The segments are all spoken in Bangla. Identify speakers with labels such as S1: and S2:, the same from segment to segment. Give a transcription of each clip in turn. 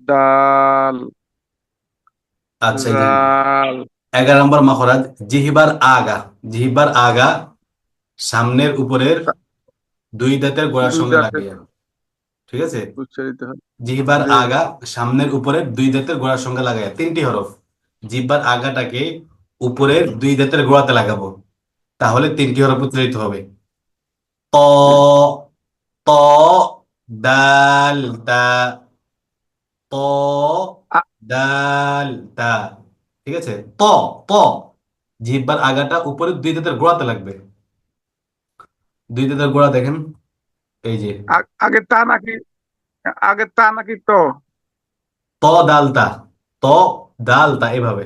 S1: দাল,
S2: আচ্ছা, এই যে
S1: রাল।
S2: 11 নম্বর মখরাজ, জিহিবার আগা। জিহিবার আগা সামনের উপরের দুই দাঁতের গোড়ার
S1: দুই
S2: সঙ্গে
S1: দাঁতে
S2: লাগিয়ে, ঠিক আছে?
S1: উচ্চারিত হয়।
S2: জিহ্বার
S1: জি।
S2: আগা সামনের উপরের দুই দাঁতের গোড়ার সঙ্গে লাগাই, তিনটি হরফ। জিহ্বার আগাটাকে উপরের দুই দাঁতের গোড়াতে লাগাবো, তাহলে তিনটি হরফ উচ্চারিত হবে।
S1: জি।
S2: ত, ত, দাল, তা, ত,
S1: আ-
S2: দাল, তা, ঠিক আছে? ত, ত, জিহ্বার আগাটা উপরের দুই দাঁতের গোড়াতে লাগবে। দুই দাঁতের গোড়া দেখেন, এই যে
S1: আগে তা নাকি, আগে তা নাকি তো?
S2: ত, দাল, তা, ত, দাল, তা, এভাবে।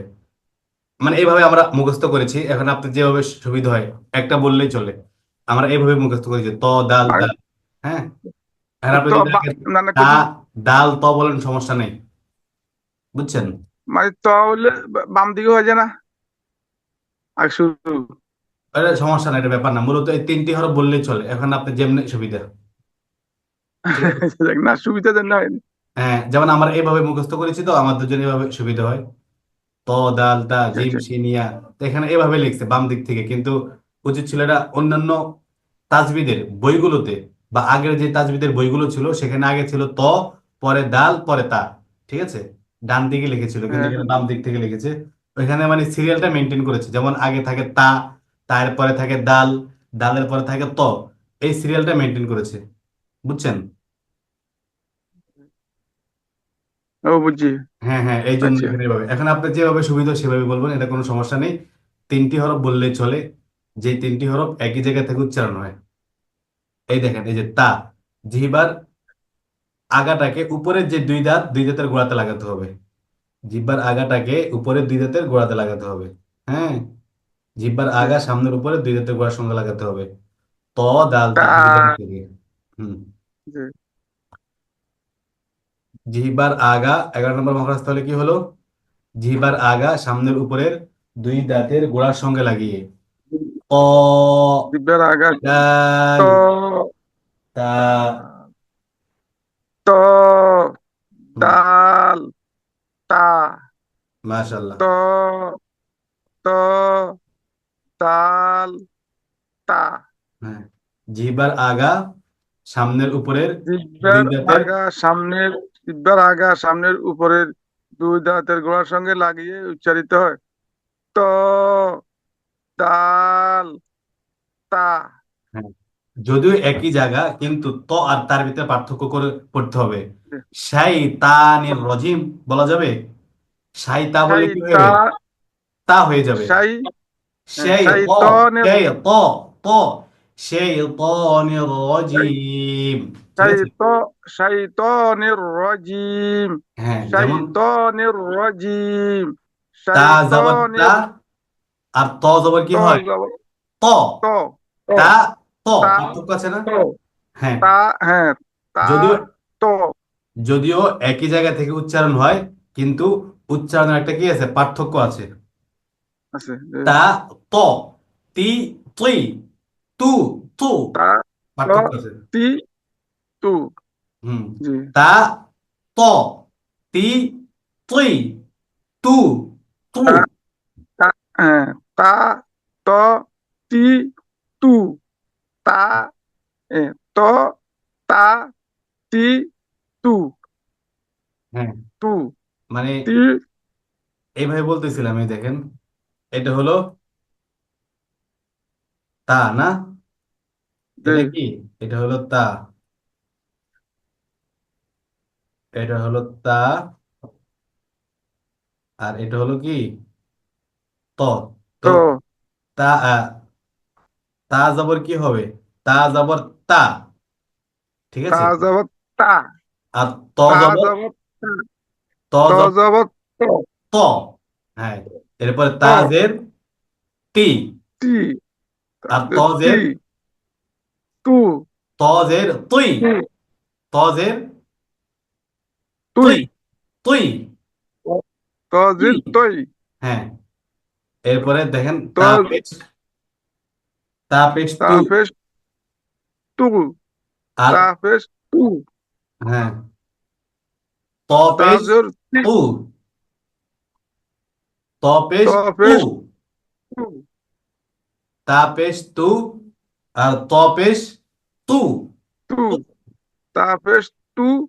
S2: মানে এইভাবে আমরা মুখস্থ করেছি, এখন আপনি যেভাবে সুবিধা হয় একটা বললেই চলে। আমরা এইভাবে মুখস্থ করেছি, ত, দাল,
S1: মানে
S2: দা। হ্যাঁ, এখন আপনি
S1: তো
S2: যদি আগে
S1: না না
S2: তা, দাল, ত বলেন, সমস্যা নেই, বুঝছেন?
S1: মানে তো হলে বাম দিকে হয়ে যায় না? আর শুরু।
S2: আরে সমস্যা নাই, এটা ব্যাপার না, মূলত এই তিনটি হরফ বললেই চলে, এখন আপনি যেমনি সুবিধা। ঠিক আছে?
S1: না, সুবিধা জন্য হয়নি।
S2: হ্যাঁ, যেমন আমরা এইভাবে মুখস্থ করেছি, তো আমার দুজন এইভাবে সুবিধা হয়। ত, দাল, দা,
S1: আচ্ছা,
S2: জিম,
S1: আচ্ছা।
S2: শিনিয়া। তো এখানে এভাবে লিখছে বাম দিক থেকে, কিন্তু উচিত ছিল এটা অন্যান্য তাজবিদের বইগুলোতে, বা আগের যে তাজবিদের বইগুলো ছিল সেখানে আগে ছিল ত, পরে দাল, পরে তা, ঠিক আছে? ডান দিকে লিখেছিল, কিন্তু
S1: হ্যাঁ,
S2: এখানে
S1: হ্যাঁ।
S2: বাম দিক থেকে লিখেছে। ওইখানে মানে সিরিয়ালটা মেনটেন করেছে, যেমন আগে থাকে তা, তারপরে থাকে দাল, দালের পরে থাকে ত, এই সিরিয়ালটা মেনটেন করেছে, বুঝছেন?
S1: ও, বুঝছি।
S2: হ্যাঁ, হ্যাঁ, এই জন্য
S1: আচ্ছা।
S2: এখানে এভাবে, এখন আপনি যেভাবে সুবিধা সেভাবে বলবেন, এটা কোনো সমস্যা নেই। তিনটি হরফ বললেই চলে, যে তিনটি হরফ একই জায়গা থেকে উচ্চারণ হয়। এই দেখেন, এই যে তা, জিহ্বার আগাটাকে উপরের যে দুই দাঁতের গোড়াতে লাগাতে হবে। জিহ্বার আগাটাকে উপরের দুই দাঁতের গোড়াতে লাগাতে হবে। হ্যাঁ, জিহ্বার
S1: জি।
S2: আগা সামনের উপরে দুই দাঁতের গোড়ার সঙ্গে লাগাতে হবে। ত, দাল, তা,
S1: তা।
S2: দুই দাঁত থেকে। হুম।
S1: জি।
S2: জিহ্বার আগা 11 নম্বর মহারাজ, তাহলে কি হলো? জিহ্বার আগা সামনের উপরের দুই দাঁতের গোড়ার সঙ্গে লাগিয়ে, ক,
S1: দিব্যের আগার তো,
S2: দাল, তা।
S1: তো,
S2: হুম,
S1: দাল, তা,
S2: মাশাল্লাহ।
S1: তো, তো, দাল, তা।
S2: হ্যাঁ, জিহ্বার আগা সামনের উপরের দুই
S1: দিব্যের
S2: দাঁতের,
S1: আগা সামনের, দিব্যের আগা সামনের উপরের দুই দাঁতের গোড়ার সঙ্গে লাগিয়ে উচ্চারিত হয়। তো, দাল, তা।
S2: হ্যাঁ, যদিও একই জায়গা, কিন্তু ত আর তার ভিতরে পার্থক্য করে পড়তে হবে। শাইতানির রজিম বলা যাবে? শাইতা বললে
S1: সাই
S2: কি
S1: তা,
S2: হবে? তা হয়ে যাবে।
S1: সাই,
S2: সেই ত,
S1: সাইতনের,
S2: সেই ত, ত, শাইতানির রজিম, ঠিক আছে?
S1: সাইত, সাইতনের রাজিম,
S2: হ্যাঁ, যেমন
S1: সাইতনের রাজিম,
S2: তা জবর তা,
S1: সাইতনের।
S2: আর ত জবর কি
S1: তো
S2: হয়?
S1: যাব,
S2: ত,
S1: তো, তো,
S2: তা, ত,
S1: তা,
S2: পার্থক্য আছে না?
S1: তো,
S2: হ্যাঁ,
S1: তা, হ্যাঁ, তা,
S2: যদিও
S1: তো
S2: যদিও একই জায়গা থেকে উচ্চারণ হয়, কিন্তু উচ্চারণের একটা কি আছে, পার্থক্য আছে।
S1: আছে।
S2: তা, ত, তি, তুই, তু, তু,
S1: তা, ত,
S2: পার্থক্য আছে।
S1: তি, তু।
S2: হুম।
S1: জি।
S2: তা, ত, তি, তুই, তু, তু।
S1: তা, তা, হ্যাঁ, তা, ত, তি, তু। তা, এ, ত, তা, তি, তু।
S2: হ্যাঁ,
S1: তু,
S2: মানে
S1: তি।
S2: এইভাবে বলতেছিলাম, এই দেখেন, এটা হলো তা না,
S1: জি।
S2: এটা কি? এটা হলো তা, এটা হলো তা, আর এটা হলো কি? ত। তো
S1: তো,
S2: তা, তা জবর কি হবে? তা জবর তা, ঠিক
S1: তা
S2: আছে?
S1: যাব তা,
S2: আর ত
S1: তা
S2: জবর,
S1: যাব তা,
S2: ত
S1: ত
S2: জবর
S1: যাব তো,
S2: ত। হ্যাঁ, এরপরে
S1: তো,
S2: তাজের তি,
S1: তি,
S2: আর
S1: তি,
S2: তজের,
S1: তু,
S2: তজের তুই,
S1: তু,
S2: তজের
S1: তুই,
S2: তুই, তুই, তুই।
S1: তজির তৈ,
S2: হ্যাঁ, এরপরে দেখেন
S1: তো,
S2: তাপেশ, তাপেশ তু,
S1: তাফেস তু,
S2: আর
S1: তাফেস তু,
S2: হ্যাঁ, ত পেশ
S1: তাজর তি,
S2: তু, ত পেশ তু,
S1: তপেশ তু,
S2: তা পেশ তু, আর ত পেশ তু।
S1: তু, তাপেশ তু,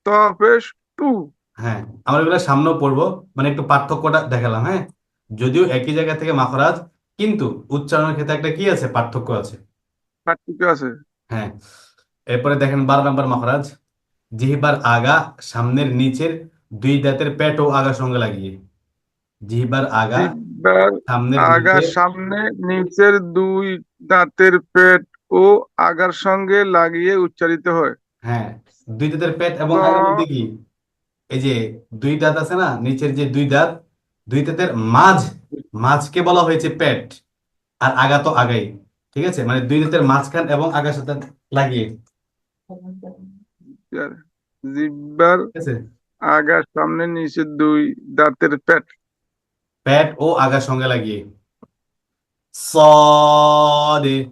S1: তপেশ তু।
S2: হ্যাঁ, আমরা এগুলো সামনেও পড়বো, মানে একটু পার্থক্যটা দেখালাম। হ্যাঁ, যদিও একই জায়গা থেকে মাখরাজ, কিন্তু উচ্চারণের ক্ষেত্রে একটা কি আছে, পার্থক্য আছে।
S1: পার্থক্য আছে।
S2: হ্যাঁ, এরপরে দেখেন 12 নম্বর মাখরাজ, জিহ্বার আগা সামনের নিচের দুই দাঁতের পেট ও আগা সঙ্গে লাগিয়ে। জিহ্বার আগা
S1: জিহ্বার
S2: সামনের
S1: আগার
S2: নিচের,
S1: সামনে নিচের দুই দাঁতের পেট ও আগার সঙ্গে লাগিয়ে উচ্চারিত হয়।
S2: হ্যাঁ, দুই দাঁতের পেট এবং আগা বলতে
S1: ত,
S2: কি, এই যে দুই দাঁত আছে না, নিচের যে দুই দাঁত, দুই দাঁতের মাঝ, মাঝকে বলা হয়েছে পেট, আর আগা তো আগাই। ঠিক আছে, মানে দুই দাঁতের মাঝখান এবং আগার সাথে লাগিয়ে।
S1: জিহ্বার
S2: ঠিক আছে,
S1: আগার সামনে নিচের দুই দাঁতের পেট।
S2: পেট ও আগার সঙ্গে লাগিয়ে। সদে,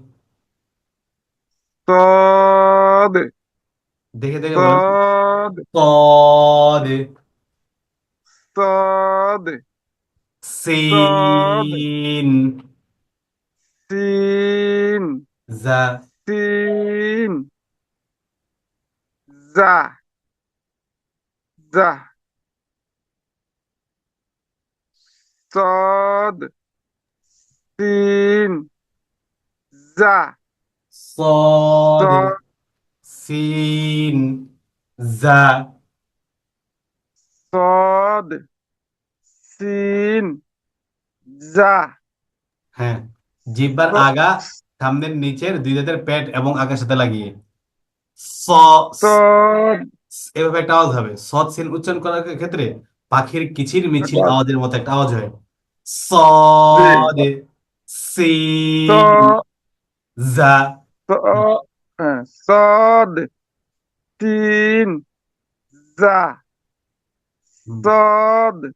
S1: তদে,
S2: দেখে দেখে বলেন।
S1: তদে,
S2: সদে,
S1: তদে, তদে,
S2: সিন,
S1: তিন,
S2: জা,
S1: তিন, যা, যা, সদ, তিন, যা,
S2: সদে,
S1: সদ,
S2: সিন, জা।
S1: সদ, তিন, যা,
S2: হ্যাঁ, জিহ্বার আগা
S1: স-
S2: সামনের নিচের দুই দাঁতের পেট এবং আগার সাথে লাগিয়ে। স,
S1: সদ,
S2: এভাবে একটা আওয়াজ হবে। সৎ সিন উচ্চারণ করার ক্ষেত্রে পাখির কিচির মিছিল আওয়াজের মতো একটা আওয়াজ হয়।
S1: জি,
S2: সদে, সিন,
S1: স-
S2: জা।
S1: হ্যাঁ, সদ, তিন, যা,
S2: হুম,
S1: সদ,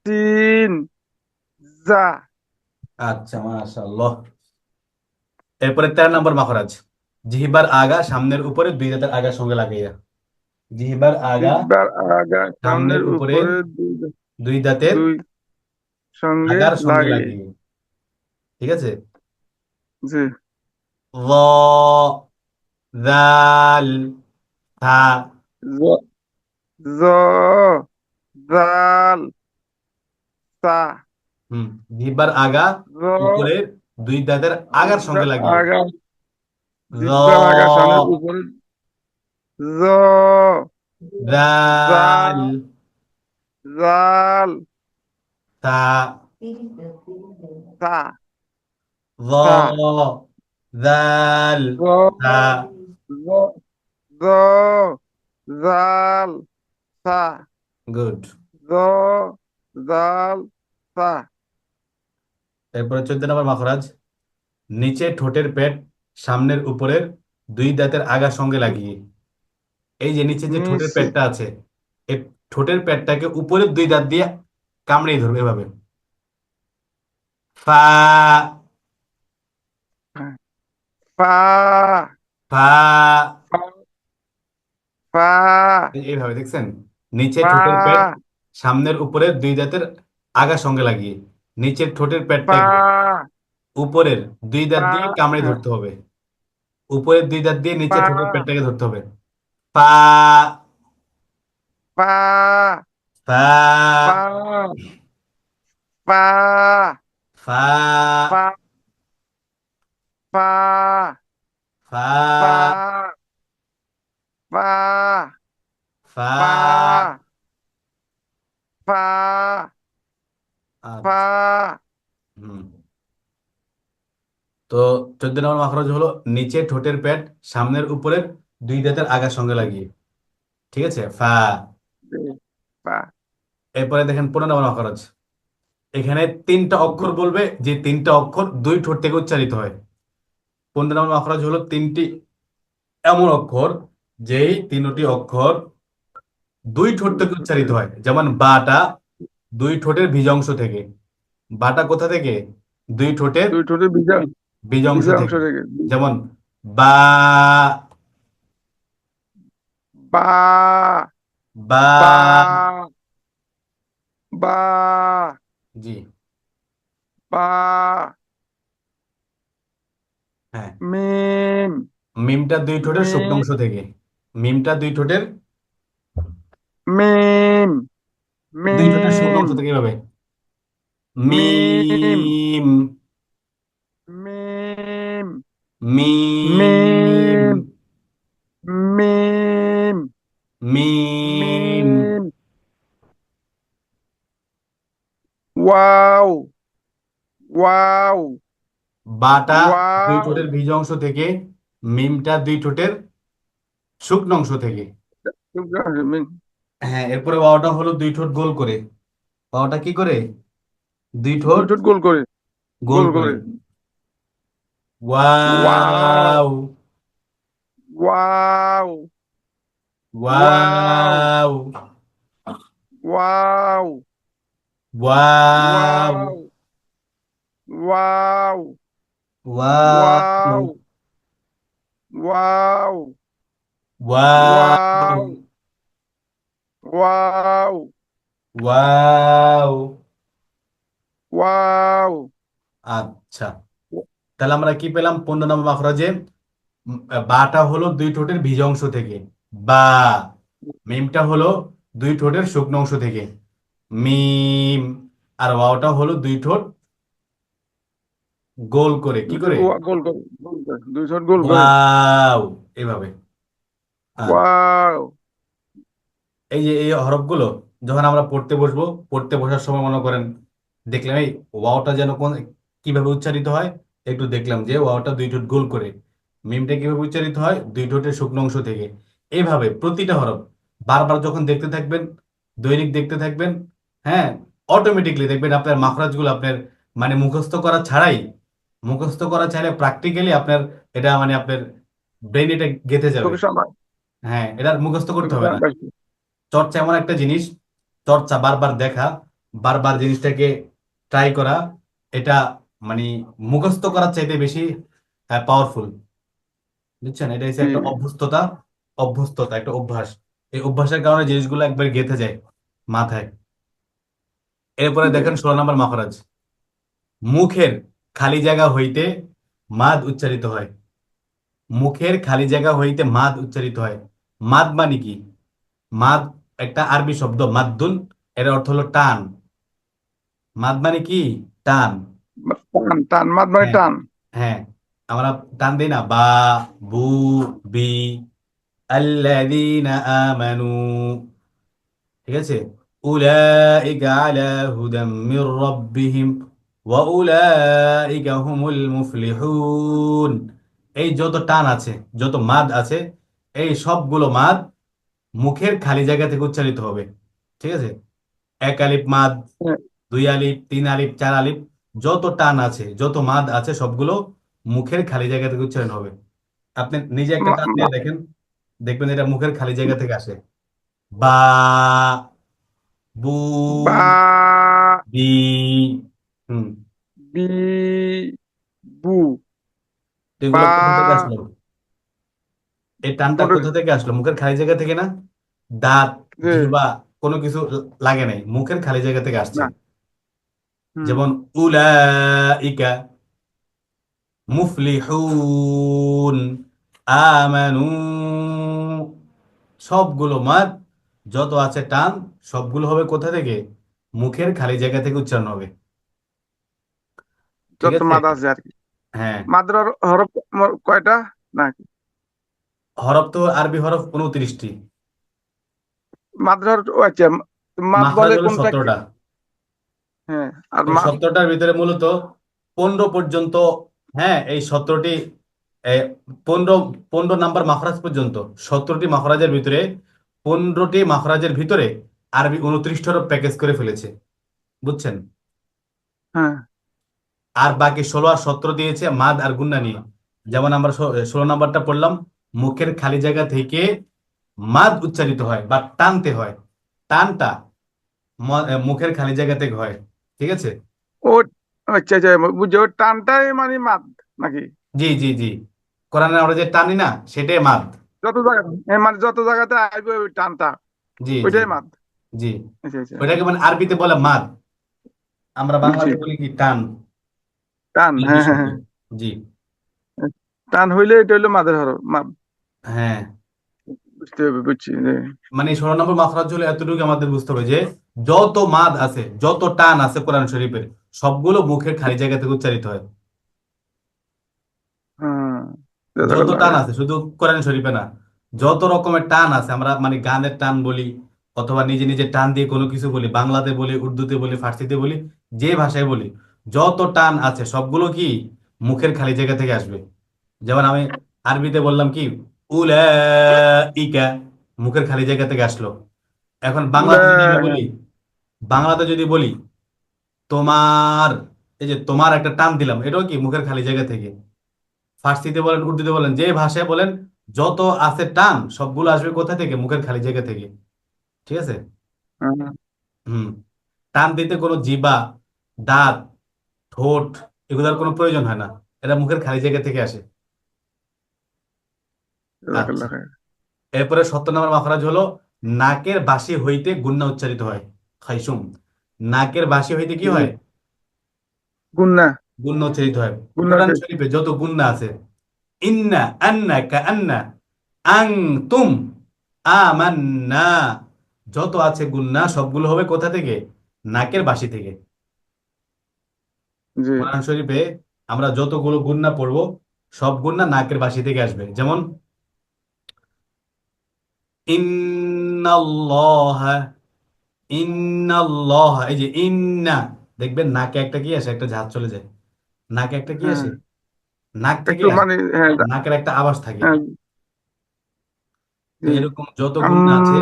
S1: তিন, যা।
S2: আচ্ছা, মাশাআল্লাহ। এরপরে 13 নম্বর মাখরাজ, জিহ্বার আগা সামনের উপরে দুই দাঁতের আগার সঙ্গে লাগাইয়া। জিহ্বার আগা
S1: জিহ্বার আগা
S2: সামনের
S1: সামনের
S2: উপরে
S1: উপরে দুই
S2: দুই দাঁতের
S1: দুই সঙ্গে
S2: আগার সঙ্গে
S1: লাগিয়ে।
S2: লাগিয়ে। ঠিক আছে,
S1: জি,
S2: ল, দাল, থা।
S1: জ, জ, জাল, সা,
S2: হুম, জিহ্বার আগা
S1: জ,
S2: উপরে দুই দাঁতের আগার সঙ্গে
S1: জিহ্বার
S2: লাগিয়ে।
S1: আগা,
S2: ল,
S1: জিহ্বার আগা সামনের উপরে, জ,
S2: দাল,
S1: জাল, জাল,
S2: থা,
S1: সা,
S2: ল,
S1: সা,
S2: দাল,
S1: জ,
S2: থা।
S1: জ, জ, জাল, সা,
S2: গুড।
S1: জ, জাল, সা।
S2: এরপরে 14 নম্বর মাখরাজ, নিচে ঠোঁটের পেট সামনের উপরের দুই দাঁতের আগার সঙ্গে লাগিয়ে। এই যে নিচে যে ঠোঁটের
S1: নিচে,
S2: পেটটা আছে, এই ঠোঁটের পেটটাকে উপরের দুই দাঁত দিয়ে কামড়িয়ে ধরবে এভাবে। ফা,
S1: হ্যাঁ, পা,
S2: ফা,
S1: পা, পা,
S2: এইভাবে দেখছেন, নিচে
S1: পা,
S2: ঠোঁটের পেট সামনের উপরের দুই দাঁতের আগার সঙ্গে লাগিয়ে নিচের ঠোঁটের
S1: পা,
S2: পেটটাকে উপরের দুই দাঁত
S1: পা,
S2: দিয়ে কামড়ে
S1: হ্যাঁ,
S2: ধরতে হবে। উপরের দুই দাঁত দিয়ে নিচে
S1: পা,
S2: ঠোঁটের পেটটাকে ধরতে হবে। ফা,
S1: পা,
S2: ফা,
S1: পা, পা,
S2: ফা,
S1: পা, পা,
S2: ফা,
S1: পা, পা,
S2: ফা।
S1: পা, পা,
S2: আচ্ছা,
S1: পা,
S2: হুম। তো 14 নম্বর মাখরাজ হলো নিচে ঠোঁটের পেট সামনের উপরের দুই দাঁতের আগার সঙ্গে লাগিয়ে। ঠিক আছে, ফা।
S1: পা,
S2: এরপরে দেখেন 15 নম্বর মাখরাজ, এখানে তিনটা অক্ষর বলবে, যে তিনটা অক্ষর দুই ঠোঁট থেকে উচ্চারিত হয়। 15 নম্বর মাখরাজ হলো তিনটি এমন অক্ষর, যেই তিনটি অক্ষর দুই ঠোঁট থেকে উচ্চারিত হয়। যেমন বাটা দুই ঠোঁটের বীজাংশ থেকে। বাটা কোথা থেকে? দুই ঠোঁটের
S1: দুই ঠোঁটে বিজা,
S2: বীজাংশ
S1: বিজা অংশ
S2: থেকে।
S1: থেকে।
S2: যেমন বা,
S1: বা,
S2: বা।
S1: বা, বা,
S2: জি।
S1: বা,
S2: হ্যাঁ,
S1: মিম,
S2: মিমটা দুই ঠোঁটের
S1: মিম,
S2: শুকনাংশ থেকে। মিমটা দুই ঠোঁটের
S1: মিম,
S2: দুই ঠোঁটের
S1: মিম,
S2: শুকনাংশ থেকে এভাবে
S1: মিম,
S2: মিম।
S1: মিম,
S2: মিম।
S1: মিম, মিম,
S2: মিম।
S1: মিম, ওয়াও, ওয়াও,
S2: বাটা দুই
S1: ওয়াও,
S2: ঠোঁটের বীজ অংশ থেকে, মিমটা দুই ঠোঁটের শুকনো অংশ থেকে। হ্যাঁ, এরপরে ওয়াওটা হলো দুই ঠোঁট গোল করে। ওয়াওটা কি করে? দুই ঠোঁট
S1: দুটো গোল করে,
S2: গোল
S1: গোল
S2: করে।
S1: করে, wow,
S2: wow.
S1: Wow, wow,
S2: wow.
S1: Wow,
S2: wow.
S1: Wow, wow,
S2: wow.
S1: Wow, wow,
S2: wow.
S1: Wow, wow,
S2: wow.
S1: Wow,
S2: আচ্ছা, তাহলে আমরা কি পেলাম 15 নম্বর মাখরাজে? বাটা হলো দুই ঠোঁটের বীজ অংশ থেকে। বা। মিমটা হলো দুই ঠোঁটের শুকনো অংশ থেকে। মিম। আর ওয়াওটা হলো দুই ঠোঁট গোল করে, কি
S1: দুটো
S2: করে?
S1: গোল করে, গোল করে, দুই শট গোল করে,
S2: ওয়াও। এভাবে। আর
S1: ওয়াও,
S2: এই যে এই হরফগুলো যখন আমরা পড়তে বসবো, পড়তে বসার সময় মনে করেন দেখলাম এই ওয়াওটা যেন কোন কিভাবে উচ্চারিত হয়, একটু দেখলাম যে ওয়াওটা দুই ঠোঁট গোল করে। মিমটা কিভাবে উচ্চারিত হয়? দুই ঠোঁটের শুকনো অংশ থেকে। এইভাবে প্রতিটা হরফ বারবার যখন দেখতে থাকবেন, দৈনিক দেখতে থাকবেন, হ্যাঁ, অটোমেটিকলি দেখবেন আপনার মাখরাজগুলো আপনার মানে মুখস্থ করা ছাড়াই প্র্যাকটিক্যালি আপনার এটা মানে আপনার ব্রেন এটা গেঁথে যাবে।
S1: চোখের সামনে,
S2: হ্যাঁ, এটা আর মুখস্থ করতে
S1: চোখের
S2: হবে
S1: সামনে
S2: না।
S1: পাইছি।
S2: চর্চা এমন একটা জিনিস, চর্চা বারবার দেখা, বারবার জিনিসটাকে ট্রাই করা, এটা মানে মুখস্থ করার চাইতে বেশি পাওয়ারফুল। বুঝছেন? এটা হচ্ছে
S1: জি,
S2: একটা অভ্যস্ততা, অভ্যস্ততা একটা অভ্যাস। এই অভ্যাসের কারণে জিনিসগুলো একবার গেঁথে যায় মাথায়। এরপরে
S1: জি,
S2: দেখেন 16 নম্বর মাখরাজ। মুখের খালি জায়গা হইতে মাদ উচ্চারিত হয়। মুখের খালি জায়গা হইতে মাদ উচ্চারিত হয়। মাদ মানে কি? মাদ একটা আরবি শব্দ, মাদ্দুন। এর অর্থ হলো টান। মাদ মানে কি? টান।
S1: টান, টান, মাত মানে
S2: হ্যাঁ।
S1: টান।
S2: হ্যাঁ, আমরা টান দিই না? বা, বু, বি, আল্লাযীনা আমানু। ঠিক আছে? উলাইকা আলা হুদাম মির রাব্বিহিম ওয়া উলাইকা হুমুল মুফলিহুন। এই যত টান আছে, যত মাদ আছে, এই সবগুলো মাদ মুখের খালি জায়গা থেকে উচ্চারিত হবে। ঠিক আছে? এক আলিফ মাদ,
S1: হ্যাঁ,
S2: দুই আলিফ, তিন আলিফ, চার আলিফ, যত টান আছে, যত মাদ আছে, সবগুলো মুখের খালি জায়গা থেকে উচ্চারণ হবে। আপনি নিজে একটা
S1: মা-
S2: টান দিয়ে
S1: মা-
S2: দেখেন, দেখবেন এটা মুখের খালি জায়গা থেকে আসে। বা, বু,
S1: বা,
S2: বি। হুম।
S1: বি, বু,
S2: তো এগুলো কোথা থেকে
S1: বা,
S2: আসলো? এই টানটা
S1: কোনটা,
S2: কোথা থেকে আসলো? মুখের খালি জায়গা থেকে না? দাঁত,
S1: যে,
S2: জিহ্বা, কোনো কিছু লাগে নাই, মুখের খালি জায়গা থেকে আসছে।
S1: না, হুম,
S2: যেমন উলাইকা মুফলিহুন আমানু, সবগুলো মাদ যত আছে টান, সবগুলো হবে কোথা থেকে? মুখের খালি জায়গা থেকে উচ্চারণ হবে। ঠিক
S1: যত
S2: আছে?
S1: মাদ আছে আর কি।
S2: হ্যাঁ।
S1: মাদ্রার হরফ কয়টা, না,
S2: হরফ তো আরবি হরফ 29টি।
S1: মাদ্রার, ও আচ্ছা, মাদ
S2: মাখরাজ
S1: বলে
S2: হলো
S1: কোনটা কি?
S2: 17টা।
S1: হ্যাঁ, আর
S2: এই
S1: মা,
S2: 17টার ভিতরে মূলত 15 পর্যন্ত, হ্যাঁ, এই 17টি, 15 15 নাম্বার মাখরাজ পর্যন্ত, 17টি মাখরাজের ভিতরে 15টি মাখরাজের ভিতরে আরবি 29টারও প্যাকেজ করে ফেলেছে। বুঝছেন?
S1: হ্যাঁ,
S2: আর বাকি 16 আর 17 দিয়েছে মাদ আর গুন্না নিয়ে। যেমন আমরা 16 নাম্বারটা পড়লাম, মুখের খালি জায়গা থেকে মাদ উচ্চারিত হয় বা টানতে হয়। টানটা মুখের খালি জায়গা থেকে হয়। ঠিক আছে?
S1: ও আচ্ছা, আচ্ছা, বুঝছো, ওই টানটাই মানে মাদ নাকি?
S2: জি, জি, জি। কোরআনে আমরা যে টানি না, সেটাই মাদ।
S1: যত জায়গা, মানে যত জায়গাতে আসবে ওই টানটা।
S2: জি জি
S1: ওইটাই মাদ।
S2: জি।
S1: আচ্ছা আচ্ছা।
S2: ওইটাকে মানে আরবিতে বলে মাদ, আমরা
S1: বুঝছি।
S2: বাংলাতে বলি কি টান।
S1: টান,
S2: এই
S1: হ্যাঁ হ্যাঁ
S2: বিষয়টা।
S1: হ্যাঁ।
S2: জি।
S1: টান হইলে এটা হইলো মাদের হরফ, মাদ।
S2: হ্যাঁ,
S1: বুঝতে হবে, বুঝছি যে।
S2: মানে 16 নম্বর মাখরাজ হলো এতটুকু আমাদের বুঝতে হবে যে যত মাদ আছে, যত টান আছে কোরআন শরীফের, সবগুলো মুখের খালি জায়গা থেকে উচ্চারিত হয়।
S1: হ্যাঁ,
S2: যত
S1: জাযাকাল্লাহ
S2: টান
S1: খাইর।
S2: আছে, শুধু কোরআন শরীফে না, যত রকমের টান আছে, আমরা মানে গানের টান বলি অথবা নিজে নিজে টান দিয়ে কোনো কিছু বলি, বাংলাতে বলি, উর্দুতে বলি, ফার্সিতে বলি, যে ভাষায় বলি, যত টান আছে সবগুলো কি মুখের খালি জায়গা থেকে আসবে। যেমন আমি আরবিতে বললাম কি উলাইকা, মুখের খালি জায়গা থেকে আসলো। এখন
S1: উলা,
S2: বাংলাতে যদি আমি বলি,
S1: হ্যাঁ।
S2: বাংলাতে যদি বলি তোমার, এই যে তোমার একটা টান দিলাম, এটাও কি মুখের খালি জায়গা থেকে। ফার্সিতে বলেন, উর্দুতে বলেন, যে ভাষায় বলেন, যত আছে টান সবগুলো আসবে কোথা থেকে? মুখের খালি জায়গা থেকে। ঠিক আছে।
S1: হ্যাঁ,
S2: হুম। টান দিতে কোনো জিবা, দাঁত, ঠোঁট, এগুলোর কোনো প্রয়োজন হয় না, এটা মুখের খালি জায়গা থেকে আসে। আচ্ছা,
S1: জাযাকাল্লাহ খাইর।
S2: এরপরে 70 নম্বর মাখরাজ হলো নাকের বাসি হইতে গুন্না উচ্চারিত হয়। খাইসুম, নাকের বাসি হইতে কি
S1: জি।
S2: হয়?
S1: গুন্না।
S2: গুন্না উচ্চারিত হয়।
S1: গুন্না
S2: কোরআন
S1: খাই।
S2: শরীফে যত গুন্না আছে, ইন্না, আন্না, কাআন্না, আং, তুম, আমান্না, যত আছে গুন্না সবগুলো হবে কোথা থেকে? নাকের বাসি থেকে।
S1: জি।
S2: কোরআন শরীফে আমরা যতগুলো গুন্না পড়বো, সব গুন্না নাকের বাসি থেকে আসবে। যেমন ইন্নাল্লাহ, ইন্নাল্লাহ, এই যে ইন্না, দেখবেন নাকে একটা কি আসে, একটা ঝাঁজ চলে যায়। নাকে একটা কি
S1: হ্যাঁ,
S2: আসে? নাক থেকে
S1: একটু
S2: আসে,
S1: মানে, হ্যাঁ
S2: নাকের একটা আওয়াজ থাকে।
S1: হ্যাঁ।
S2: তো
S1: জি।
S2: এরকম যত
S1: আম,
S2: গুন্না আছে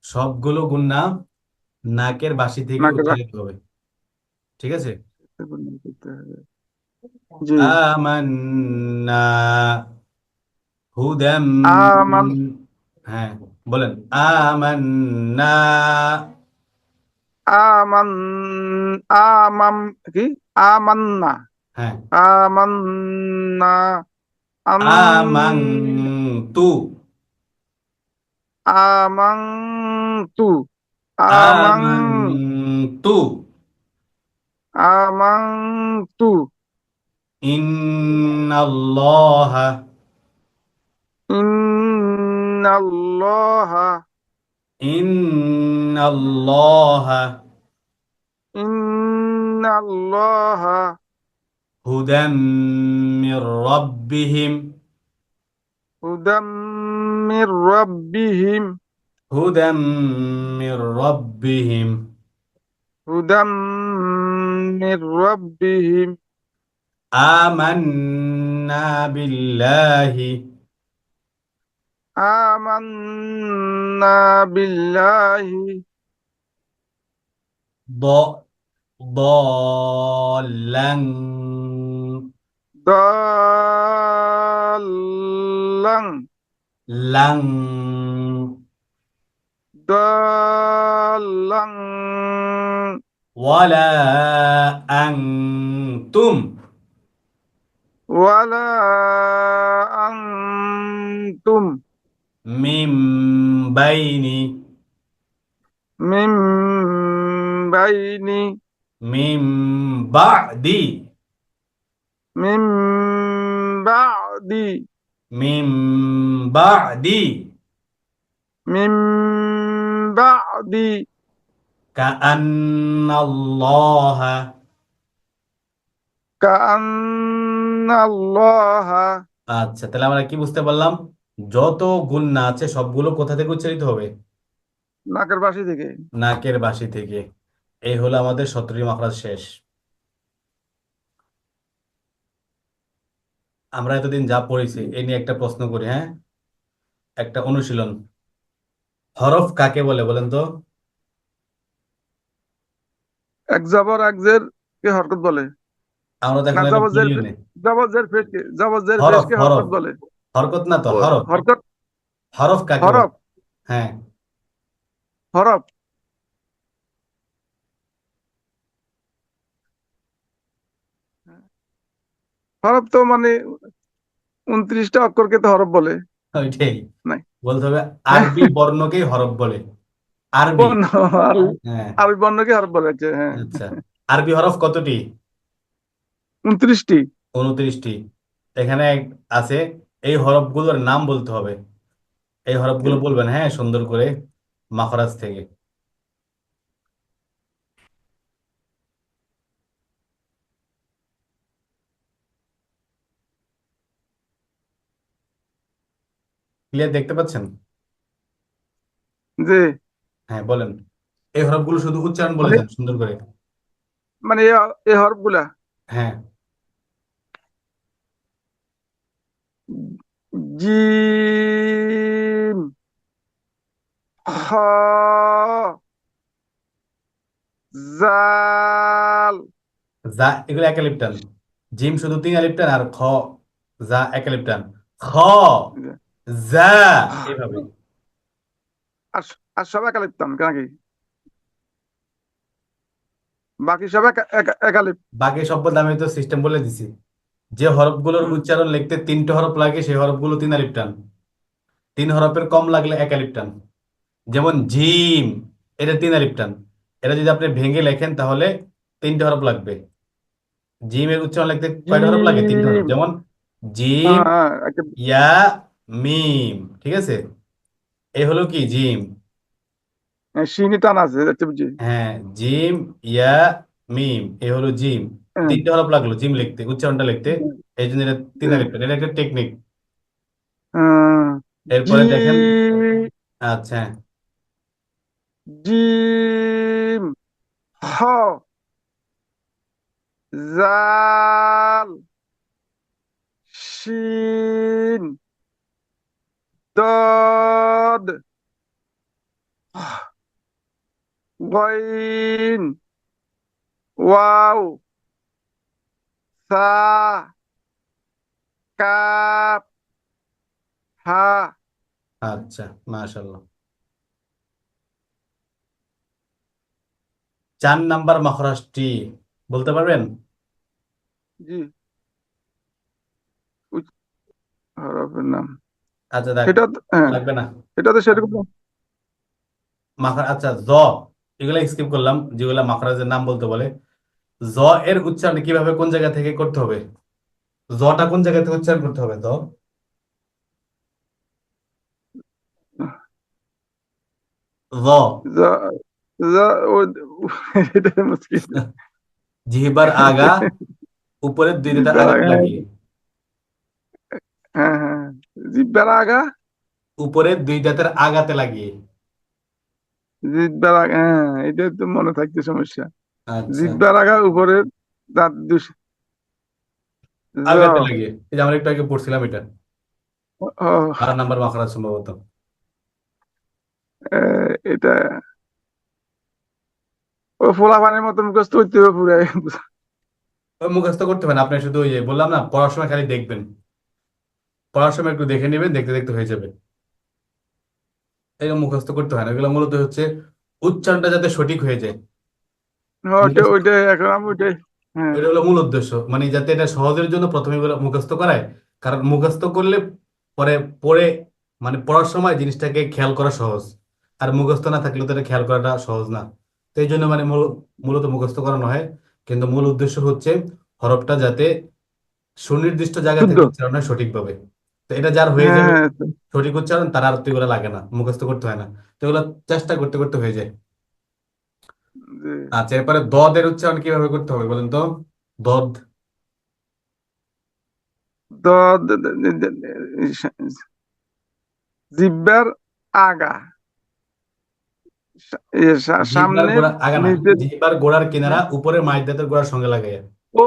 S2: সবগুলো গুন্না নাকের বাসি থেকে
S1: নাকের
S2: উচ্চারিত হবে। ঠিক আছে।
S1: রাস্তা গুন্না করতে হবে। জি।
S2: আমান্না, হুদাম,
S1: আমান,
S2: হ্যাঁ বলেন, আমান্না,
S1: আমান, আমাম, কি, আমান্না,
S2: হ্যাঁ,
S1: আমান্না, আম,
S2: আমানতু,
S1: আমাংতু, আমাং,
S2: আমানতু,
S1: আমাংতু,
S2: ইন্নাল্লাহা,
S1: ইন্নাল্লাহা,
S2: ইন্নাল্লাহা,
S1: ইন্নাল্লাহা,
S2: হুদাম মির রাব্বিহিম,
S1: হুদাম মির রাব্বিহিম,
S2: হুদাম মির রাব্বিহিম,
S1: হুদাম মির রাব্বিহিম,
S2: আমান্না বিল্লাহি,
S1: আমান্না বিল্লাহি,
S2: দ, ضالا،
S1: দাল্লাং,
S2: লাং,
S1: দাল্লাং,
S2: ওয়ালা আনতুম,
S1: ওয়ালা আনতুম,
S2: মিম বাইনি,
S1: মিন বাইনি,
S2: মিম বাদি,
S1: মিন বাদি,
S2: মিম বাদি,
S1: মিন বাদি,
S2: কাআন্নাল্লাহা।
S1: কাআন্নাল্লাহা।
S2: আচ্ছা, তাহলে আমরা কি বুঝতে পারলাম? যত গুণনা আছে সবগুলো কোথা থেকে উচ্চারিত হবে?
S1: নাকের বাসি থেকে।
S2: নাকের বাসি থেকে। এই হলো আমাদের 17 মাখরাজ শেষ। আমরা এতদিন যা পড়েছি এই নিয়ে একটা প্রশ্ন করি, হ্যাঁ, একটা অনুশীলন। হরফ কাকে বলে বলেন তো?
S1: এক জবর এক জের কে হরকত বলে?
S2: আমরা তো
S1: না,
S2: এখন এটা
S1: জবর জের
S2: পড়িও না।
S1: জবর জের পেশ কে, জবর জের পেশ
S2: হরফ,
S1: কে
S2: হরফ,
S1: হরকত বলে?
S2: হরকত না তো,
S1: ও,
S2: হরফ।
S1: হরকত।
S2: হরফ কাকে বলে?
S1: হরফ,
S2: হ্যাঁ।
S1: হরফ। হরফ তো মানে 29টা অক্ষরকে তো হরফ বলে।
S2: ওইটাই
S1: নাই।
S2: বলতে হবে। আরবি বর্ণকেই হরফ বলে। আরবি।
S1: বর্ণ, আরবি,
S2: হ্যাঁ।
S1: আরবি বর্ণকে হরফ বলেছে, হ্যাঁ।
S2: আচ্ছা, আরবি হরফ কতটি?
S1: 29টি।
S2: 29টি। এখানে আছে, এই হরফগুলোর নাম বলতে হবে। এই হরফগুলো বলবেন, হ্যাঁ, সুন্দর করে মাখরাজ থেকে। ক্লিয়ার দেখতে পাচ্ছেন?
S1: যে
S2: হ্যাঁ, বলেন। এই হরফগুলো শুধু উচ্চারণ বলে
S1: মানে
S2: যান সুন্দর করে।
S1: মানে এই হরফ গুলা:
S2: হ্যাঁ।
S1: জিম, খ, জাল।
S2: যা, এগুলো এক আলিফ টান। জিম শুধু 3 আলিফ টান, আর খ, যা 1 আলিফ টান। খ, যা, এভাবে।
S1: আর আর সব একালিপ্তাম নাকি? বাকি সব একালিপ।
S2: বাকি সব বলতে আমি তো সিস্টেম বলে দিছি। যে হরফগুলোর উচ্চারণ লিখতে 3টে হরফ লাগে সেই হরফগুলো 3 আলিফ টান। 3 হরফের কম লাগলে 1 আলিফ টান। যেমন জিম, এটা 3 আলিফ টান। এটা যদি আপনি ভেঙে লেখেন তাহলে 3টে হরফ লাগবে। জিমের উচ্চারণ লিখতে কয়টা হরফ লাগে? 3টে হরফ।
S1: জিম,
S2: যেমন জিম,
S1: হ্যাঁ, হ্যাঁ,
S2: ইয়া, মিম। ঠিক আছে, এই হলো কি জিম।
S1: শিনি টান আছে, দেখতে বুঝি।
S2: হ্যাঁ, জিম, ইয়া, মিম, এই হলো জিম।
S1: হ্যাঁ,
S2: 3টে হরফ লাগলো জিম লিখতে, উচ্চারণটা লিখতে। এই জন্য এটা 3 আলিফ টান। এটা একটা টেকনিক।
S1: হ্যাঁ, জি,
S2: এরপরে দেখেন। আচ্ছা।
S1: জিম, হ, জাল, শিন, দদ, গইন, ওয়াও, সা, কাপ, হা।
S2: আচ্ছা, মাশাআল্লাহ। 4 নাম্বার মাখরাজটি বলতে পারবেন?
S1: জি, হরফের নাম।
S2: আচ্ছা, দেখ,
S1: এটা হ্যাঁ,
S2: লাগবে না।
S1: এটা তো সেরকম।
S2: আচ্ছা, জ, এগুলা স্কিপ করলাম, যেগুলা মাখরাজের নাম বলতে বলে। জ এর উচ্চারণ কিভাবে, কোন জায়গা থেকে করতে হবে? জটা কোন জায়গা থেকে উচ্চারণ করতে হবে? জ, জ।
S1: যা- এটা মুশকিল।
S2: জিহ্বার আগা, উপরের 2 দাঁতে আগাতে লাগিয়ে।
S1: হ্যাঁ, হ্যাঁ, জিব্বার আগা,
S2: উপরের 2 দাঁতের আগাতে লাগিয়ে।
S1: জিব্বার আগা, হ্যাঁ, এটা তো মনে থাকতে সমস্যা।
S2: আচ্ছা,
S1: জিব্বার আগা উপরের দাঁত
S2: আগাতে লাগিয়ে, এই যে আমরা একটু আগে পড়ছিলাম এটা।
S1: ও,
S2: 12 নাম্বার মাখরাজ সম্ভবত।
S1: এটা ও ফোলা পানির মতো মুখস্থ হইতে হবে পুরাই।
S2: ওই মুখস্থ করতে হবে না, আপনি শুধু ওই যে বললাম না, পড়ার সময় খালি দেখবেন। পড়ার সময় একটু দেখে নেবেন, দেখতে দেখতে হয়ে যাবে। এগুলো মুখস্থ করতে হয় না, এগুলো মূলত হচ্ছে উচ্চারণটা যাতে সঠিক হয়ে যায়।
S1: ওইটা
S2: মুখস্থ,
S1: ওইটা এখন আমি ওইটাই। হ্যাঁ,
S2: এটা হলো মূল উদ্দেশ্য, মানে যাতে এটা সহজের জন্য প্রথমে এগুলো মুখস্থ করায়। কারণ মুখস্থ করলে পরে পড়ে, মানে পড়ার সময় জিনিসটাকে খেয়াল করা সহজ। আর মুখস্থ না থাকলে তো এটা খেয়াল করাটা সহজ না। তো এই জন্য মানে মূলত মুখস্থ করানো হয়। কিন্তু মূল উদ্দেশ্য হচ্ছে হরফটা যাতে সুনির্দিষ্ট জায়গা
S1: শুদ্ধ।
S2: থেকে উচ্চারণ হয় সঠিকভাবে। তো এটা যার হয়ে যাবে
S1: হ্যাঁ,
S2: সঠিক উচ্চারণ, তার আর তো এগুলো লাগে না, মুখস্থ করতে হয় না। তো এগুলো চেষ্টা করতে করতে হয়ে যায়।
S1: জি।
S2: আচ্ছা, এরপরে দদের উচ্চারণ কিভাবে করতে হবে বলেন তো? দদ।
S1: জিব্বার আগা,
S2: জিহ্বার
S1: সামনের
S2: গোড়া আগা না,
S1: নিচের।
S2: জিহ্বার গোড়ার কিনারা উপরের মাঝ দাঁতের গোড়ার সঙ্গে লাগাইয়া।
S1: ও,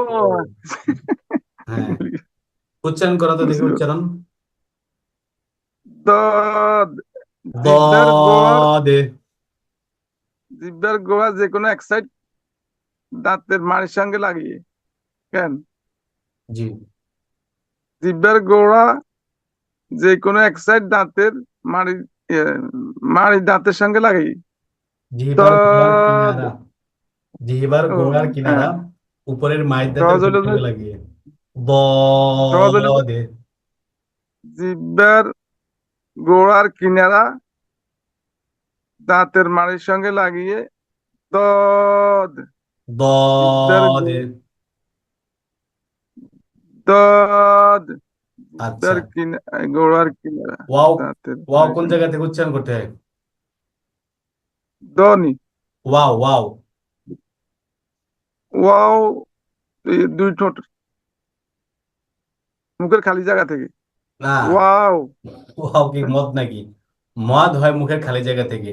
S2: হ্যাঁ, উচ্চারণ করা তো দেখি, উচ্চারণ।
S1: দদ, জিব্বার গোড়ার,
S2: দদে।
S1: জিব্বার গোড়া যে কোনো এক সাইড দাঁতের মাড়ির সঙ্গে লাগিয়ে। কেন?
S2: জি।
S1: জিব্বার গোড়া যে কোনো এক সাইড দাঁতের মাড়ি, ইয়ে, মাড়ি দাঁতের সঙ্গে লাগিয়ে।
S2: জিহ্বার গোড়ার
S1: দদ।
S2: কিনারা, জিহ্বার
S1: ও,
S2: গোড়ার
S1: হ্যাঁ,
S2: কিনারা উপরের মাঝ দাঁতের
S1: সহজ হলো
S2: গোড়ার
S1: যে,
S2: সঙ্গে লাগিয়ে।
S1: সহজ হলো যে
S2: দদে।
S1: জিব্বার গোড়ার কিনারা দাঁতের মাড়ির সঙ্গে লাগিয়ে দদ জিহ্বার
S2: দদ।
S1: দদ
S2: আচ্ছা,
S1: জিহ্বার গোড়ার কিনারা
S2: ওয়াও।
S1: দাঁতের
S2: ওয়াও
S1: মাড়ির
S2: কোন
S1: সঙ্গে
S2: জায়গা থেকে উচ্চারণ করতে হয়?
S1: দনি
S2: ওয়াও, ওয়াও।
S1: ওয়াও দুই ঠোঁট মুখের খালি জায়গা থেকে
S2: না,
S1: ওয়াও
S2: ওয়াও কি মদ নাকি? মদ হয় মুখের খালি জায়গা থেকে।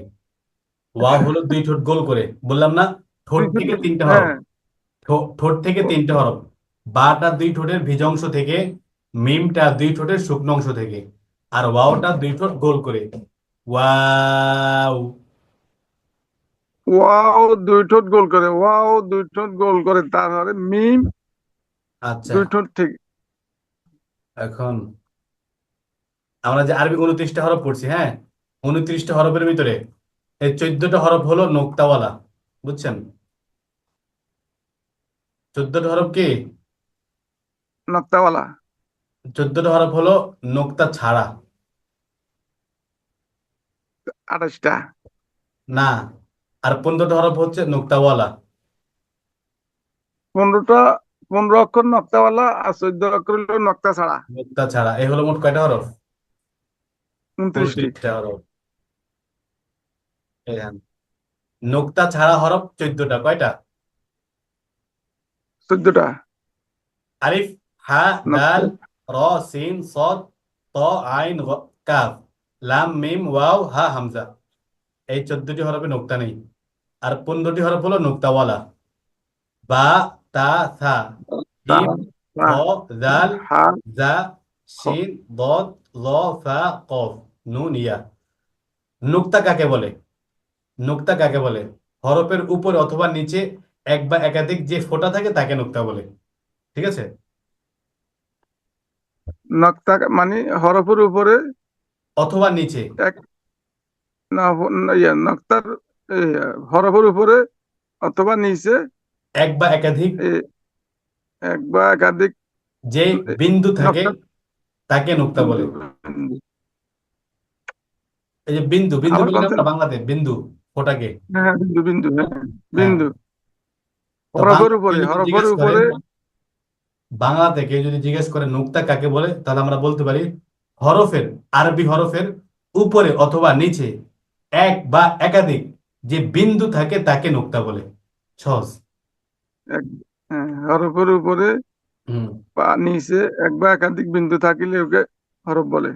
S2: ওয়াও হলো দুই ঠোঁট গোল করে, বললাম না? ঠোঁট
S1: দুই ঠোঁট
S2: থেকে তিনটে হরফ।
S1: হ্যাঁ
S2: ঠোঁট থেকে তিনটে হরফ। বাটা দুই ঠোঁটের ভিজ অংশ থেকে, মিমটা দুই ঠোঁটের শুকনো অংশ থেকে, আর ওয়াওটা দুই ঠোঁট গোল করে। ওয়াও।
S1: ওয়াও দুই ঠোঁট গোল করে ওয়াও দুই ঠোঁট গোল করে তারপরে মিম
S2: আচ্ছা,
S1: দুই ঠোঁট ঠিক
S2: এখন আমরা যে আরবি 29টা হরফ পড়ছি, হ্যাঁ, 29টা হরফের ভিতরে এই 14টা হরফ হলো নোক্তাওয়ালা। বুঝছেন? 14টা হরফ কি?
S1: নক্তাওয়ালা
S2: 14টা হরফ হলো নোক্তা ছাড়া।
S1: 28টা
S2: না, আর 15টা হরফ হচ্ছে নোক্তাওয়ালা।
S1: 15টা 15 অক্ষর নক্তাওয়ালা আর 14 অক্ষর হলো নক্তা ছাড়া
S2: নোক্তা ছাড়া, এই হলো মোট কয়টা হরফ?
S1: 29টি
S2: 29টা হরফ। এই দেন। নোক্তা ছাড়া হরফ 14টা, কয়টা?
S1: 14টা
S2: আলিফ, হা,
S1: নক্তা
S2: দাল, র, সিন, সদ, ত, আইন, কাফ, লাম, মিম, ওয়াও, হা, হামজা। এই 14টি হরফে নোক্তা নেই। আর 15টি হরফ হলো নোক্তাওয়ালা। বা, তা, থা,
S1: তা
S2: জিম, খ,
S1: তা
S2: জাল,
S1: হা
S2: জা,
S1: খ
S2: শিন, দদ, ল, ফা, কফ, নুন, ইয়া। নুক্তা কাকে বলে? নুক্তা কাকে বলে? হরফের উপরে অথবা নিচে এক বা একাধিক যে ফোঁটা থাকে তাকে নুক্তা বলে। ঠিক আছে?
S1: নক্তা মানে হরফের উপরে
S2: অথবা নিচে
S1: এক না নক্তার হরফের উপরে অথবা নিচে
S2: এক বা একাধিক
S1: এ, এক বা একাধিক
S2: যে বিন্দু থাকে
S1: নক্তা
S2: তাকে নুক্তা বলে। এই যে বিন্দু, বিন্দু
S1: আবার
S2: বলি না
S1: কোনছেন
S2: আমরা বাংলাতে, বিন্দু ফোঁটাকে।
S1: হ্যাঁ বিন্দু বিন্দু হ্যাঁ
S2: হ্যাঁ,
S1: বিন্দু
S2: তো বাংলা কেউ যদি
S1: হরফের
S2: জিজ্ঞেস করে,
S1: উপরে
S2: বাংলাতে কেউ যদি জিজ্ঞেস করে নুক্তা কাকে বলে, তাহলে আমরা বলতে পারি হরফের, আরবি হরফের উপরে অথবা নিচে এক বা একাধিক যে বিন্দু থাকে তাকে নুক্তা বলে। সহজ।
S1: এক হরফের উপরে
S2: হুম।
S1: বা নিচে এক বা একাধিক বিন্দু থাকিলে ওকে হরফ বলে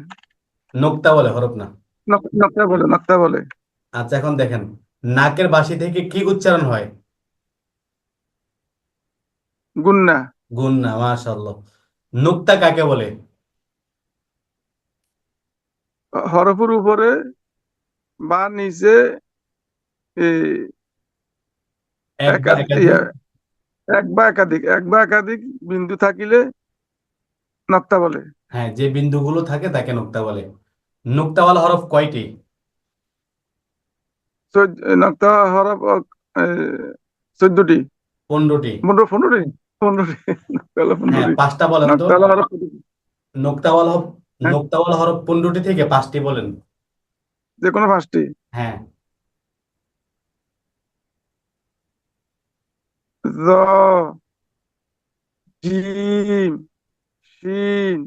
S2: নুক্তা বলে, হরফ না।
S1: নক্তা বলে
S2: আচ্ছা, এখন দেখেন, নাকের বাসি থেকে কি উচ্চারণ হয়?
S1: গুন্না
S2: গুন্না, মাশাআল্লাহ। নুক্তা কাকে বলে?
S1: হরফের উপরে বা নিচে এই
S2: এক বা একাধিক।
S1: এক বা একাধিক বিন্দু থাকিলে নক্তা বলে
S2: হ্যাঁ, যে বিন্দুগুলো থাকে তাকে নুক্তা বলে। নুক্তাওয়ালা হরফ কয়টি?
S1: নক্তা হরফ 14টি
S2: 15টি।
S1: 15টি নক্তা হলো
S2: হ্যাঁ,
S1: 15টি
S2: পাঁচটা বলেন তো।
S1: নক্তা হলো হরফ
S2: নোক্তাওয়ালা হরফ,
S1: হ্যাঁ
S2: নোক্তাওয়ালা হরফ 15টি থেকে 5টি বলেন।
S1: যে কোনো 5টি
S2: হ্যাঁ।
S1: জ জিম শিন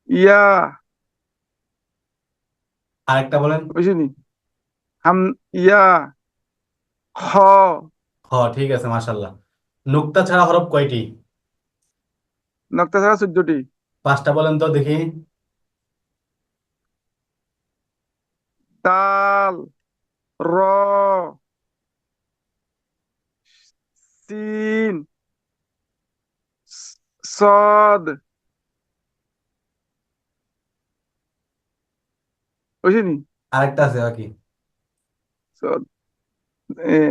S1: ইয়া
S2: আরেকটা বলেন।
S1: বুঝিনি হাম ইয়া খ
S2: হ, ঠিক আছে, মাশাল্লাহ। নুক্তা ছাড়া হরফ কয়টি?
S1: নক্তা ছাড়া 14টি
S2: পাঁচটা বলেন তো দেখি।
S1: তাল র সিন সদ বুঝিনি
S2: আরেকটা আছে বাকি।
S1: সদ এ,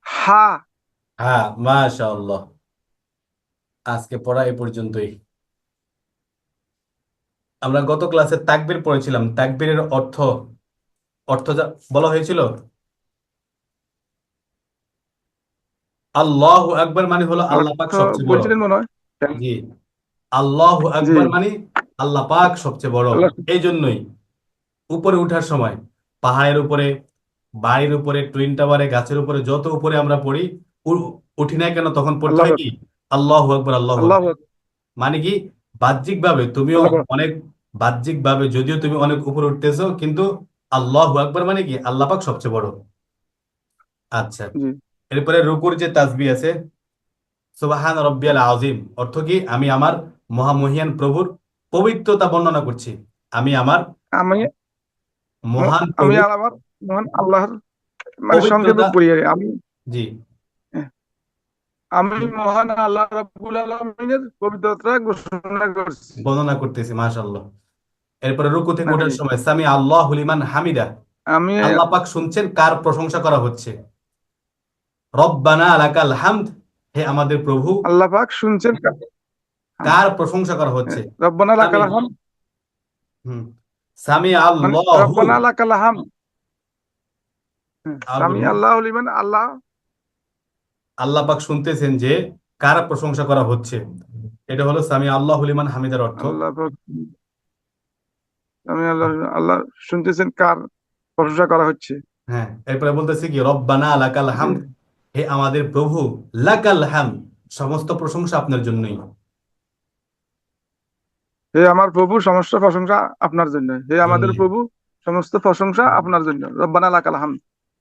S1: হা
S2: হ্যাঁ, মাশাআল্লাহ। আজকে পড়া এই পর্যন্তই। আমরা গত ক্লাসে তাকবীর পড়েছিলাম। তাকবীরের অর্থ, যা বলা হয়েছিল, আল্লাহু আকবার মানে হলো আল্লাহ পাক
S1: অর্থ
S2: সবচেয়ে বড়।
S1: বলছিলেন মনে হয়
S2: জি, আল্লাহু
S1: জি
S2: আকবার মানে আল্লাহ পাক সবচেয়ে বড়।
S1: আল্লাহ
S2: এই জন্যই উপরে উঠার সময় পাহাড়ের উপরে, বাড়ির উপরে, টুইন টাওয়ারে, গাছের উপরে, যত উপরে আমরা পড়ি, উঠি না কেন তখন পড়তে
S1: আল্লাহ
S2: হয় কি? আল্লাহু আকবার, আল্লাহু
S1: আল্লাহ
S2: আকবার। মানে কি, বাহ্যিক ভাবে তুমিও
S1: আল্লাহ
S2: অনেক, বাহ্যিক ভাবে যদিও তুমি অনেক উপরে উঠতেছো, কিন্তু আল্লাহু আকবার মানে কি, আল্লাহ পাক সবচেয়ে বড়। আচ্ছা,
S1: জি।
S2: এরপরে রুকুর যে তাসবিহ আছে, সুবহান রব্বিয়াল আযীম, অর্থ কি, আমি আমার মহামহিয়ান প্রভুর পবিত্রতা বর্ণনা করছি। আমি আমার
S1: আমি
S2: মহান
S1: আমি
S2: প্রভুর
S1: আর আমার মহান আল্লাহর মানে সংক্ষেপে
S2: পবিত্রতা,
S1: পড়ি আর কি। আমি
S2: জি,
S1: আমি মহান আল্লাহ রাব্বুল আলামিনের পবিত্রতা ঘোষণা করছি।
S2: বর্ণনা করতেছি, মাশাআল্লাহ। এরপরে রুকু থেকে
S1: হ্যাঁ
S2: ওঠার
S1: জি।
S2: সময় সামি আল্লাহু লিমান হামিদা,
S1: আমি
S2: আল্লাহ পাক শুনছেন কার প্রশংসা করা হচ্ছে। রব্বানা লাকাল হামদ, হে আমাদের প্রভু,
S1: আল্লাহ পাক শুনছেন। হ্যাঁ,
S2: কার প্রশংসা করা হচ্ছে।
S1: রব্বানা
S2: সামি,
S1: লাকাল হামদ,
S2: হুম, সামি
S1: মানে
S2: আল্লাহু,
S1: রব্বানা লাকাল হামদ।
S2: আর
S1: সামি
S2: বলুন,
S1: আল্লাহ লিমান আল্লাহ।
S2: আল্লাহ পাক শুনতেছেন যে কার প্রশংসা করা হচ্ছে। এটা হলো সামি আল্লাহু লিমান হামিদার অর্থ।
S1: আল্লাহ পাক, আমি আল্লাহ, আল্লাহ শুনতেছেন কার প্রশংসা করা হচ্ছে।
S2: হ্যাঁ, এরপরে বলতেছে কি, রব্বানা লাকাল
S1: জি।
S2: হামদ, হে আমাদের প্রভু, লাকাল হামদ, সমস্ত প্রশংসা আপনার জন্যই।
S1: হে আমার প্রভু, সমস্ত প্রশংসা আপনার জন্য। হে আমাদের
S2: হ্যাঁ,
S1: প্রভু, সমস্ত প্রশংসা আপনার জন্য। রব্বানা লাকাল হামদ।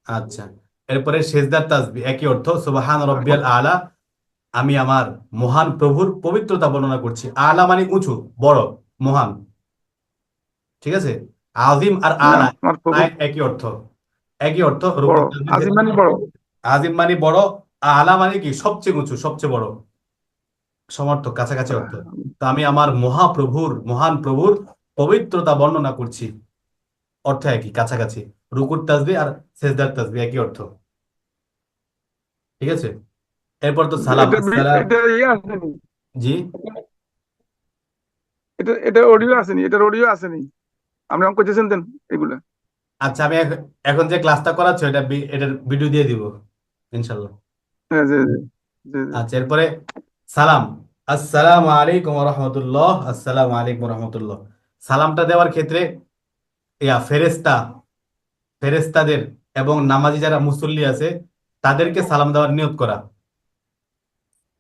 S2: আচ্ছা, এরপরে সেজদার তাসবিহ একই অর্থ, সুবহান রব্বিয়াল আলা, আমি আমার মহান প্রভুর পবিত্রতা বর্ণনা করছি। আলা মানে উঁচু, বড়, মহান, ঠিক আছে। আজিম আর
S1: আমি
S2: আলা
S1: আমার প্রভু
S2: প্রায় একই অর্থ, একই অর্থ।
S1: বড়,
S2: রুকুর তাসবিহ
S1: আজিম মানে বড়।
S2: আজিম মানে বড়, আলা মানে কি, সবচেয়ে উঁচু, সবচেয়ে বড়, সমর্থক, কাছাকাছি অর্থ। তো আমি আমার মহাপ্রভুর, মহান প্রভুর পবিত্রতা বর্ণনা করছি, অর্থ একই, কাছাকাছি। রুকুর তাসবিহ আর সেজদার তাসবিহ একই অর্থ, ঠিক আছে। এরপর তো সালাম,
S1: এটা
S2: আসসালাম,
S1: এটা ইয়ে আসেনি,
S2: জি।
S1: এটা এটা অডিও আসেনি, এটার অডিও আসেনি। আপনি আমাকে করতেছেন দেন এগুলা।
S2: আচ্ছা, আমি এখন যে ক্লাসটা করাচ্ছি এটা এটার ভিডিও দিয়ে দিব ইনশাল্লাহ।
S1: হ্যাঁ জি জি জি জি।
S2: আচ্ছা, এরপরে সালাম, আসসালামু আলাইকুম রহমতুল্লাহ, আসসালামু আলাইকুম রহমতুল্লাহ। সালামটা দেওয়ার ক্ষেত্রে ফেরেস্তা, ফেরেস্তাদের এবং নামাজি যারা মুসল্লি আছে তাদেরকে সালাম দেওয়ার নিয়ত করা,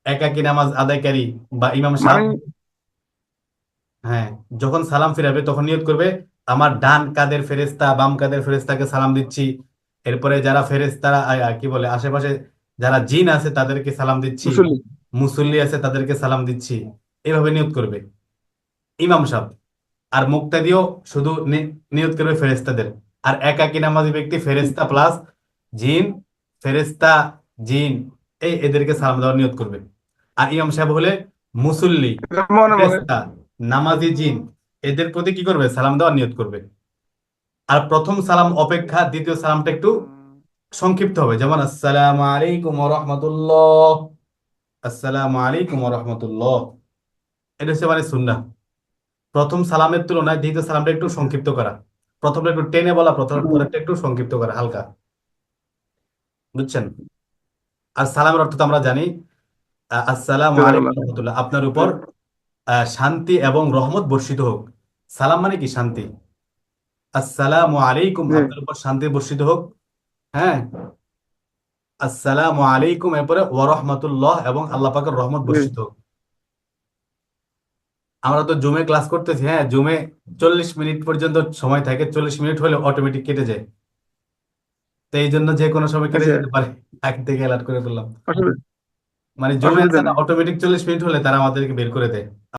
S2: একাকী নামাজ আদায়কারী বা ইমাম
S1: মানে
S2: সাহেব, হ্যাঁ, যখন সালাম ফিরাবে তখন নিয়ত করবে, আমার ডান কাদের ফেরেস্তা, বাম কাদের ফেরেস্তাকে সালাম দিচ্ছি। এরপরে যারা ফেরেস্তারা কি বলে, আশেপাশে যারা জিন আছে তাদেরকে সালাম দিচ্ছি,
S1: মুসল্লি।
S2: মুসল্লি আছে তাদেরকে সালাম দিচ্ছি, এভাবে নিয়ত করবে ইমাম সাহেব। আর মুক্তাদিও শুধু নিয়ত করবে ফেরেস্তাদের। আর একাকী নামাজি ব্যক্তি ফেরেস্তা প্লাস জিন, ফেরেস্তা, জিন, এদেরকে সালাম দেওয়ার নিয়ত করবে। আর ইমাম সাহেব হলে মুসল্লি,
S1: এটা মনে মনে।
S2: ফেরেস্তা, নামাজি, জিন, এদের প্রতি কি করবে, সালাম দেওয়ার নিয়ত করবে। আর প্রথম সালাম অপেক্ষা দ্বিতীয় সালামটা একটু সংক্ষিপ্ত হবে, যেমন আসসালামু আলাইকুম ওয়া রাহমাতুল্লাহ, আসসালামু আলাইকুম ওয়া রাহমাতুল্লাহ। এটা হচ্ছে মানে সুন্নাহ, প্রথম সালামের তুলনায় দ্বিতীয় সালামটা একটু সংক্ষিপ্ত করা, প্রথমটা একটু টেনে বলা, প্রথম পরেরটা একটু সংক্ষিপ্ত করা, হালকা, বুঝছেন। আর সালামের অর্থ তো আমরা জানি, আসসালামু আলাইকুম
S1: জাযাকাল্লাহ।
S2: রহমতুল্লাহ, আপনার উপর শান্তি এবং রহমত বর্ষিত হোক। সালাম মানে কি, শান্তি। আসসালামু আলাইকুম,
S1: জি
S2: আপনার উপর শান্তি বর্ষিত হোক, হ্যাঁ। আসসালামু আলাইকুম, এরপরে ওয়া রাহমাতুল্লাহ, এবং আল্লাহ পাকের রহমত
S1: জি।
S2: বর্ষিত হোক। আমরা তো জুমে ক্লাস করতেছি, হ্যাঁ, জুমে 40 মিনিট পর্যন্ত সময় থাকে, 40 মিনিট হলে অটোমেটিক কেটে যায়। তো এই জন্য যে কোনো সময় কেটে
S1: আচ্ছা,
S2: যেতে পারে, আগে থেকে অ্যালার্ট করে ফেললাম।
S1: অসুবিধা
S2: মানে জুমে
S1: অসুবিধা
S2: আছে না,
S1: নেই।
S2: অটোমেটিক 40 মিনিট হলে তারা আমাদেরকে বের করে দেয়।